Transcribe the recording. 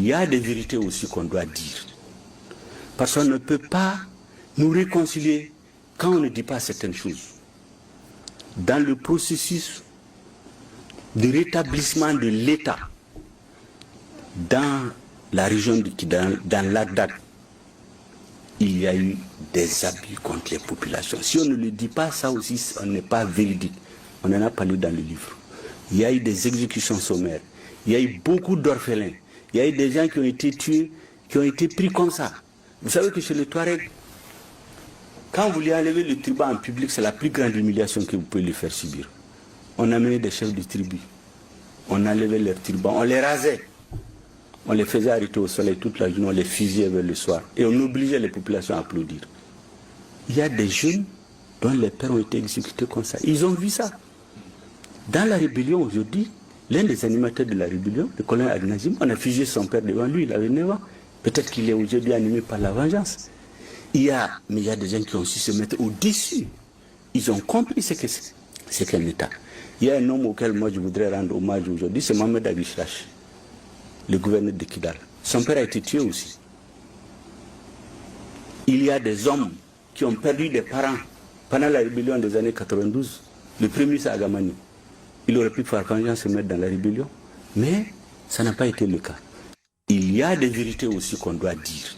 y a des vérités aussi qu'on doit dire. Parce qu'on ne peut pas nous réconcilier quand on ne dit pas certaines choses. Dans le processus de rétablissement de l'État dans la région de Kidal, dans l'Agdad, il y a eu des abus contre les populations. Si on ne le dit pas, ça aussi, on n'est pas véridique. On en a parlé dans le livre. Il y a eu des exécutions sommaires. Il y a eu beaucoup d'orphelins. Il y a eu des gens qui ont été tués, qui ont été pris comme ça. Vous savez que chez les Touaregs, quand vous lui enlevez le turban en public, c'est la plus grande humiliation que vous pouvez lui faire subir. On amenait des chefs de tribu. On enlevait leurs turbans, on les rasait. On les faisait arrêter au soleil toute la journée, on les fusillait vers le soir. Et on obligeait les populations à applaudir. Il y a des jeunes dont les pères ont été exécutés comme ça. Ils ont vu ça. Dans la rébellion aujourd'hui, l'un des animateurs de la rébellion, le colonel Agnazim, on a fusillé son père devant lui, il avait 9 ans. Peut-être qu'il est aujourd'hui animé par la vengeance. Mais il y a des gens qui ont su se mettre au-dessus. Ils ont compris ce que c'est qu'un État. Il y a un homme auquel moi je voudrais rendre hommage aujourd'hui, c'est Mohamed Aguislash, le gouverneur de Kidal. Son père a été tué aussi. Il y a des hommes qui ont perdu des parents pendant la rébellion des années 92. Le premier, c'est Agamani. Il aurait pu faire vengeance se mettre dans la rébellion, mais ça n'a pas été le cas. Il y a des vérités aussi qu'on doit dire.